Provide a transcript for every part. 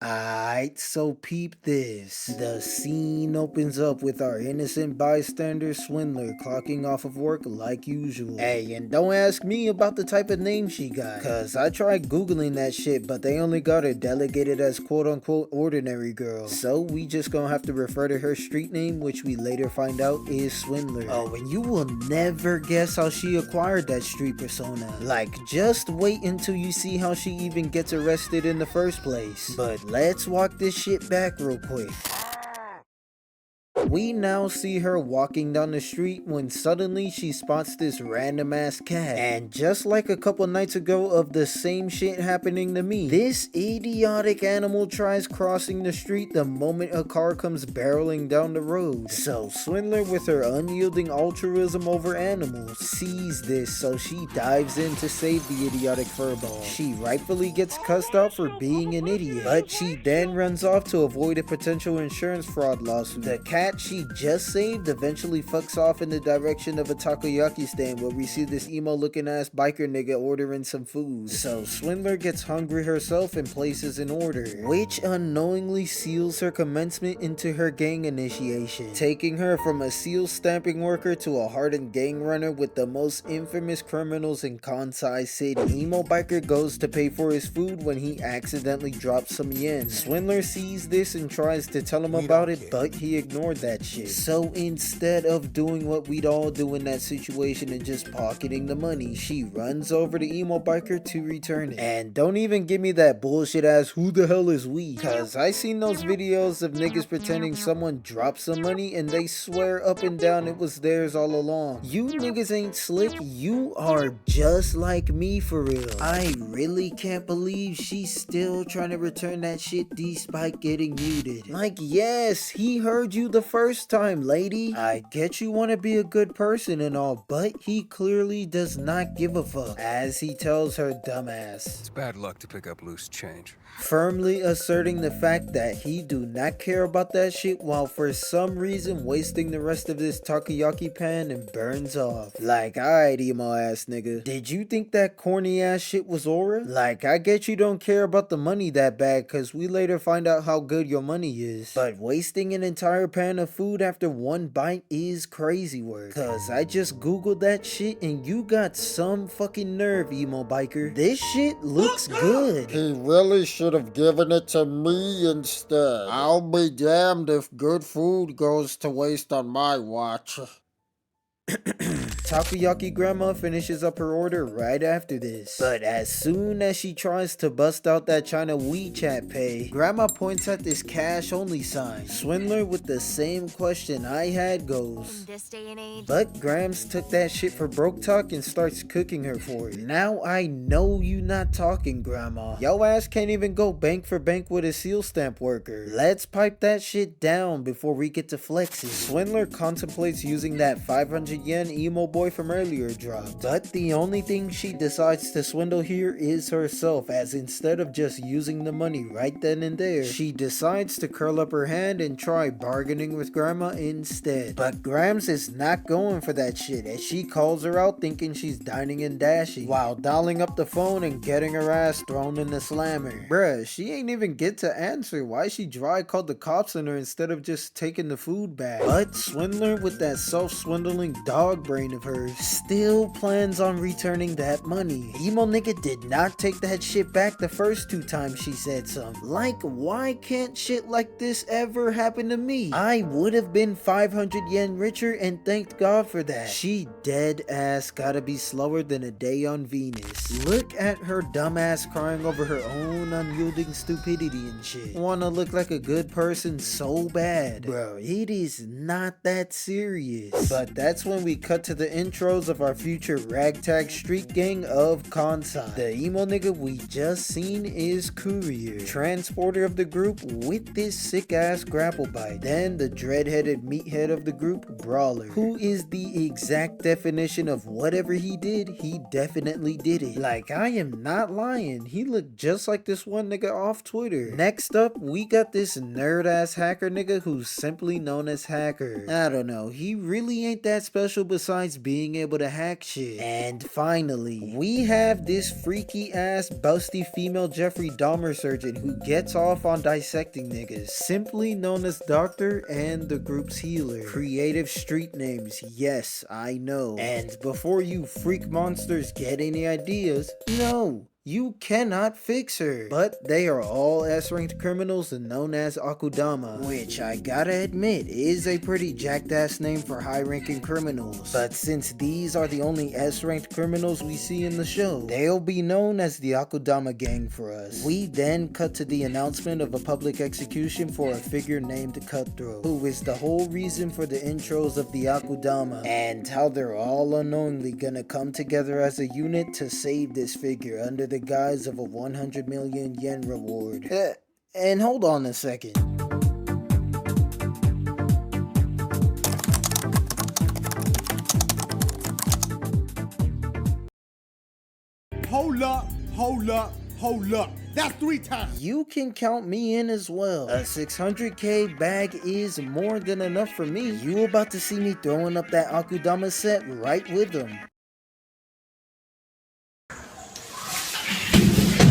Alright, so peep this. The scene opens up with our innocent bystander Swindler clocking off of work like usual. Hey, and don't ask me about the type of name she got, cause I tried googling that shit, but they only got her delegated as quote unquote ordinary girl. So we just gonna have to refer to her street name, which we later find out is Swindler. Oh, and you will never guess how she acquired that street persona. Like, just wait until you see how she even gets arrested in the first place. But let's walk this shit back real quick. We now see her walking down the street when suddenly she spots this random ass cat. And just like a couple nights ago of the same shit happening to me, this idiotic animal tries crossing the street the moment a car comes barreling down the road. So Swindler, with her unyielding altruism over animals, sees this, so she dives in to save the idiotic furball. She rightfully gets cussed out for being an idiot, but she then runs off to avoid a potential insurance fraud lawsuit. The cat she just saved eventually fucks off in the direction of a takoyaki stand where we see this emo looking ass biker nigga ordering some food. So Swindler gets hungry herself and places an order, which unknowingly seals her commencement into her gang initiation, taking her from a seal stamping worker to a hardened gang runner with the most infamous criminals in Kansai City. Emo biker goes to pay for his food when he accidentally drops some yen. Swindler sees this and tries to tell him about it, but he ignored that shit. So instead of doing what we'd all do in that situation and just pocketing the money, she runs over to emo biker to return it. And don't even give me that bullshit ass who the hell is we, cause I seen those videos of niggas pretending someone dropped some money and they swear up and down it was theirs all along. You niggas ain't slick, you are just like me for real. I really can't believe she's still trying to return that shit despite getting muted. Like, yes, he heard you the first time, lady. I get you want to be a good person and all, but he clearly does not give a fuck, as he tells her dumbass. It's bad luck to pick up loose change. Firmly asserting the fact that he do not care about that shit, while for some reason wasting the rest of this takoyaki pan and burns off. Like, alright, emo ass nigga, did you think that corny ass shit was aura? Like, I get you don't care about the money that bad, cause we later find out how good your money is, but wasting an entire pan of food after one bite is crazy work. Cause I just googled that shit and you got some fucking nerve, emo biker. This shit looks good. He really should have given it to me instead. I'll be damned if good food goes to waste on my watch. Takoyaki grandma finishes up her order right after this, but as soon as she tries to bust out that China WeChat pay, grandma points at this cash only sign. Swindler, with the same question I had, goes, In this day and age, but Grams took that shit for broke talk and starts cooking her for it. Now I know you not talking, grandma. Yo ass can't even go bank for bank with a seal stamp worker. Let's pipe that shit down before we get to flexing. Swindler contemplates using that 500 yen emo boy from earlier drop, but the only thing she decides to swindle here is herself, as instead of just using the money right then and there, she decides to curl up her hand and try bargaining with grandma instead. But Grams is not going for that shit, as she calls her out thinking she's dining and dashing, while dialing up the phone and getting her ass thrown in the slammer. Bruh, she ain't even get to answer why she dry called the cops on her instead of just taking the food back. But Swindler, with that self-swindling dog brain of hers, still plans on returning that money. Emo nigga did not take that shit back the first two times she said something. Like, why can't shit like this ever happen to me? I would have been 500 yen richer and thanked God for that. She dead ass gotta be slower than a day on Venus. Look at her dumbass crying over her own unyielding stupidity and shit. Wanna look like a good person so bad. Bro, it is not that serious. But that's when we cut to the intros of our future ragtag street gang of Kansai. The emo nigga we just seen is Courier, transporter of the group with this sick ass grapple bite. Then the dread-headed meathead of the group, Brawler, who is the exact definition of whatever he did, he definitely did it. Like, I am not lying, he looked just like this one nigga off Twitter. Next up, we got this nerd ass hacker nigga who's simply known as Hacker. I don't know, he really ain't that special special besides being able to hack shit. And finally, we have this freaky ass busty female Jeffrey Dahmer surgeon who gets off on dissecting niggas, simply known as Doctor and the group's healer. Creative street names, yes, I know. And before you freak monsters get any ideas, no, you cannot fix her. But they are all S-ranked criminals and known as Akudama, which I gotta admit is a pretty jacked ass name for high-ranking criminals. But since these are the only S-ranked criminals we see in the show, they'll be known as the Akudama gang for us. We then cut to the announcement of a public execution for a figure named Cutthroat, who is the whole reason for the intros of the Akudama, and how they're all unknowingly gonna come together as a unit to save this figure under the guise of a 100 million yen reward. And hold on a second. Hold up, hold up, hold up. That's 3 times. You can count me in as well. A 600k bag is more than enough for me. You about to see me throwing up that Akudama set right with them.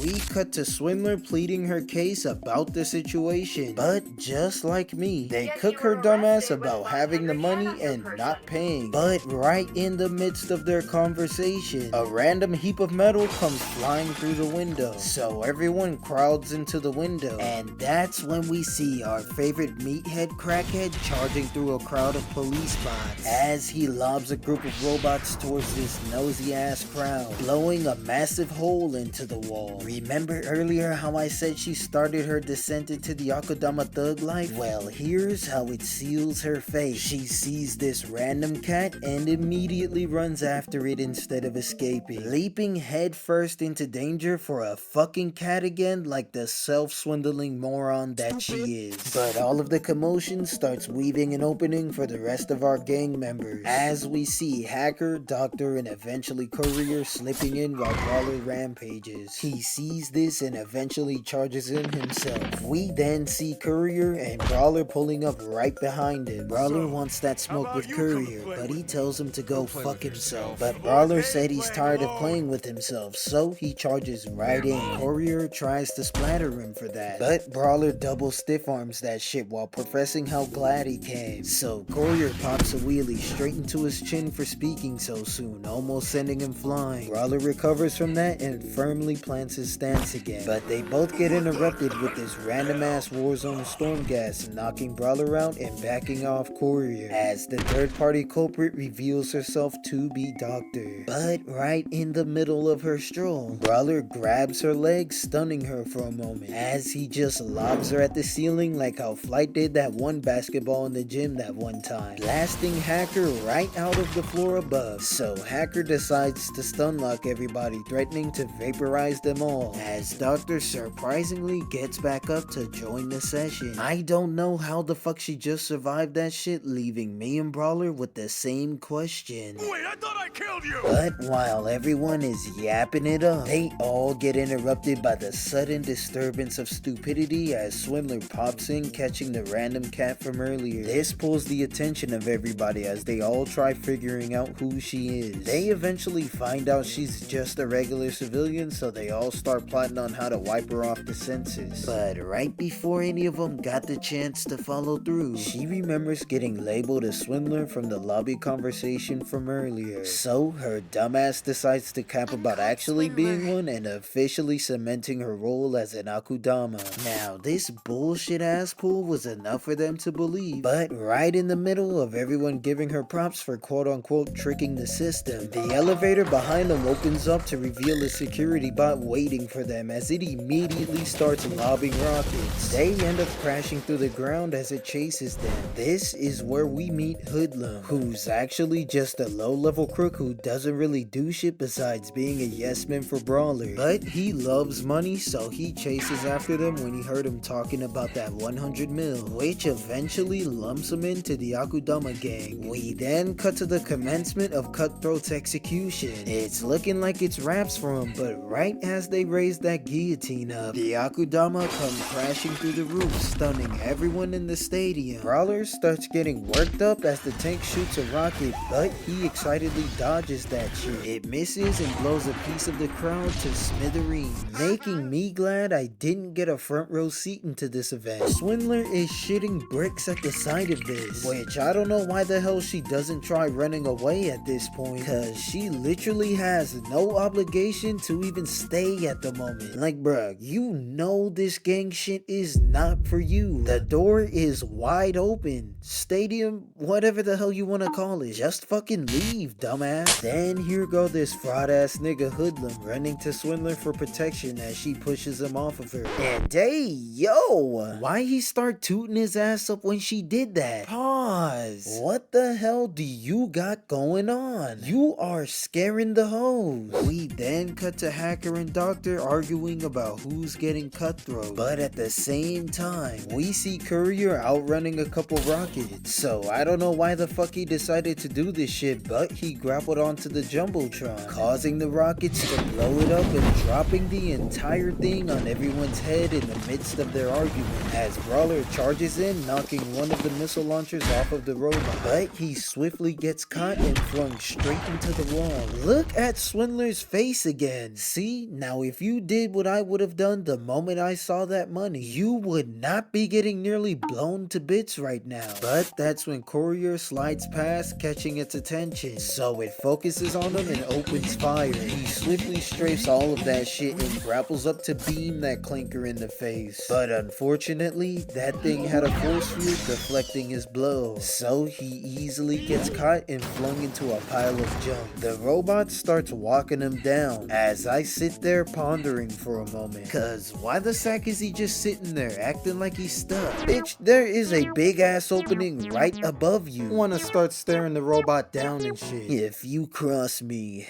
We cut to Swindler pleading her case about the situation, but just like me, they cook her dumbass about having the money and not paying. But right in the midst of their conversation, a random heap of metal comes flying through the window, so everyone crowds into the window, and that's when we see our favorite meathead crackhead charging through a crowd of police bots as he lobs a group of robots towards this nosy ass crowd, blowing a massive hole into the wall. Remember earlier how I said she started her descent into the Akudama thug life? Well, here's how it seals her fate. She sees this random cat and immediately runs after it instead of escaping, leaping headfirst into danger for a fucking cat again like the self-swindling moron that she is. But all of the commotion starts weaving an opening for the rest of our gang members, as we see Hacker, Doctor, and eventually Courier slipping in while Brawler rampages. He sees this and eventually charges in himself. We then see Courier and Brawler pulling up right behind him. Brawler wants that smoke with Courier, but he tells him to go fuck himself. But Brawler said he's tired of playing with himself, so he charges right in. Courier tries to splatter him for that, but Brawler double stiff arms that shit while professing how glad he came. So Courier pops a wheelie straight into his chin for speaking so soon, almost sending him flying. Brawler recovers from that and firmly plants his stance again, but they both get interrupted with this random ass Warzone storm gas, knocking Brawler out and backing off Courier as the third party culprit reveals herself to be Doctor. But right in the middle of her stroll, Brawler grabs her leg, stunning her for a moment as he just lobs her at the ceiling like how Flight did that one basketball in the gym that one time, blasting Hacker right out of the floor above. So Hacker decides to stun lock everybody, threatening to vaporize them all, as Doctor surprisingly gets back up to join the session. I don't know how the fuck she just survived that shit, leaving me and Brawler with the same question. Wait, I thought I killed you. But while everyone is yapping it up, they all get interrupted by the sudden disturbance of stupidity as Swindler pops in, catching the random cat from earlier. This pulls the attention of everybody as they all try figuring out who she is. They eventually find out she's just a regular civilian, so they all start plotting on how to wipe her off the census. But right before any of them got the chance to follow through, she remembers getting labeled a swindler from the lobby conversation from earlier. So her dumbass decides to cap about actually being one and officially cementing her role as an Akudama. Now this bullshit ass pool was enough for them to believe, but right in the middle of everyone giving her props for quote unquote tricking the system, the elevator behind them opens up to reveal a security bot waiting for them as it immediately starts lobbing rockets. They end up crashing through the ground as it chases them. This is where we meet Hoodlum, who's actually just a low-level crook who doesn't really do shit besides being a yes-man for Brawler. But he loves money, so he chases after them when he heard him talking about that 100 mil, which eventually lumps him into the Akudama gang. We then cut to the commencement of Cutthroat's execution. It's looking like it's wraps for him, but right as they raise that guillotine up. The Akudama come crashing through the roof, stunning everyone in the stadium. Brawler starts getting worked up as the tank shoots a rocket, but he excitedly dodges that shit. It misses and blows a piece of the crowd to smithereens, making me glad I didn't get a front row seat into this event. Swindler is shitting bricks at the sight of this, which I don't know why the hell she doesn't try running away at this point, cause she literally has no obligation to even stay at the moment. Like, bruh, you know this gang shit is not for you. The door is wide open. Stadium, whatever the hell you wanna call it. Just fucking leave, dumbass. Then here go this fraud ass nigga Hoodlum running to Swindler for protection as she pushes him off of her. And hey, yo, why he start tooting his ass up when she did that? Pause. What the hell do you got going on? You are scaring the hoes. We then cut to Hacker and Doctor arguing about who's getting cutthroat, but at the same time, we see Courier outrunning a couple rockets. So I don't know why the fuck he decided to do this shit, but he grappled onto the Jumbotron, causing the rockets to blow it up and dropping the entire thing on everyone's head in the midst of their argument, as Brawler charges in, knocking one of the missile launchers off of the robot, but he swiftly gets caught and flung straight into the wall. Look at Swindler's face again. See, now if you did what I would have done the moment I saw that money, you would not be getting nearly blown to bits right now. But that's when Courier slides past, catching its attention, so it focuses on him and opens fire. He swiftly strafes all of that shit and grapples up to beam that clinker in the face, but unfortunately that thing had a force field deflecting his blow, so he easily gets caught and flung into a pile of junk. The robot starts walking him down as I sit there pondering for a moment, cause why the sack is he just sitting there acting like he's stuck? Bitch, there is a big ass opening right above you. Wanna start staring the robot down and shit. If you cross me,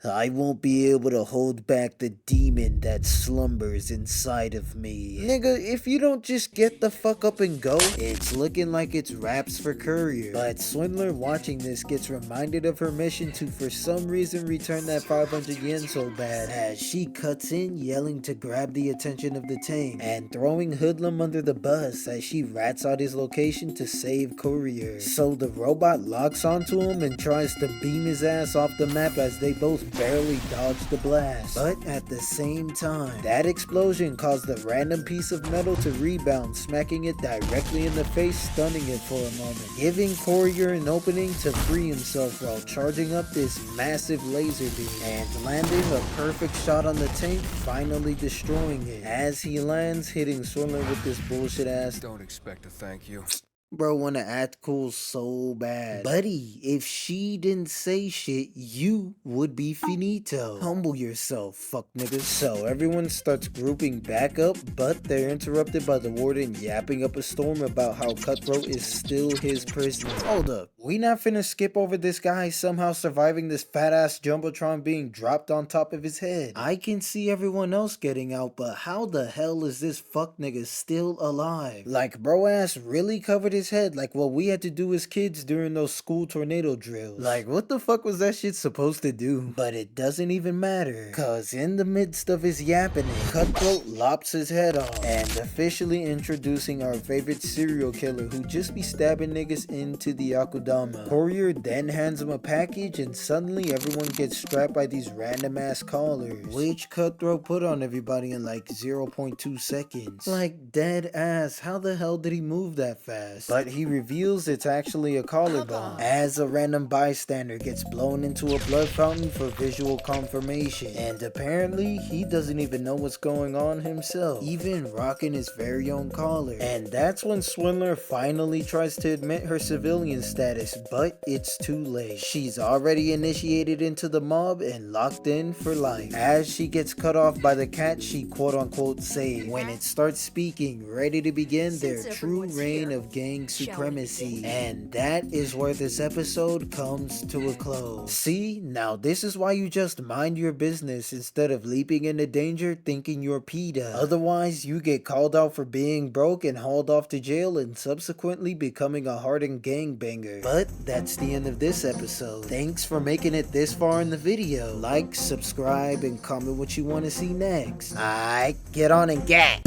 I won't be able to hold back the demon that slumbers inside of me. Nigga, if you don't just get the fuck up and go, it's looking like it's raps for Courier. But Swindler watching this gets reminded of her mission to for some reason return that 500 yen so bad, as she cuts in yelling to grab the attention of the tank and throwing Hoodlum under the bus as she rats out his location to save Courier. So the robot locks onto him and tries to beam his ass off the map as they both barely dodge the blast. But at the same time, that explosion caused the random piece of metal to rebound, smacking it directly in the face, stunning it for a moment, giving Courier an opening to free himself while charging up this massive laser beam and landing a perfect shot on the tank, finally destroying it as he lands, hitting Swindler with this bullshit ass. Don't expect a thank you. Bro wanna act cool so bad. Buddy, if she didn't say shit, you would be finito. Humble yourself, fuck niggas. So everyone starts grouping back up, but they're interrupted by the warden yapping up a storm about how Cutthroat is still his prisoner. Hold up, we not finna skip over this guy somehow surviving this fat ass Jumbotron being dropped on top of his head. I can see everyone else getting out, but how the hell is this fuck nigga still alive? Like, bro ass really covered his head like what we had to do as kids during those school tornado drills. Like, what the fuck was that shit supposed to do? But it doesn't even matter, cause in the midst of his yapping, Cutthroat lops his head off, and officially introducing our favorite serial killer who just be stabbing niggas into the Akudama. Courier then hands him a package, and suddenly everyone gets strapped by these random ass collars, which Cutthroat put on everybody in like 0.2 seconds. Like, dead ass, how the hell did he move that fast? But he reveals it's actually a collarbone, as a random bystander gets blown into a blood fountain for visual confirmation. And apparently, he doesn't even know what's going on himself, even rocking his very own collar. And that's when Swindler finally tries to admit her civilian status, but it's too late. She's already initiated into the mob and locked in for life. As she gets cut off by the cat she quote-unquote saved, when it starts speaking, ready to begin their true reign of gang supremacy. And that is where this episode comes to a close. See, now this is why you just mind your business instead of leaping into danger thinking you're PETA. Otherwise, you get called out for being broke and hauled off to jail and subsequently becoming a hardened gangbanger. But that's the end of this episode. Thanks for making it this far in the video. Like, subscribe, and comment what you want to see next. Alright, get on and get.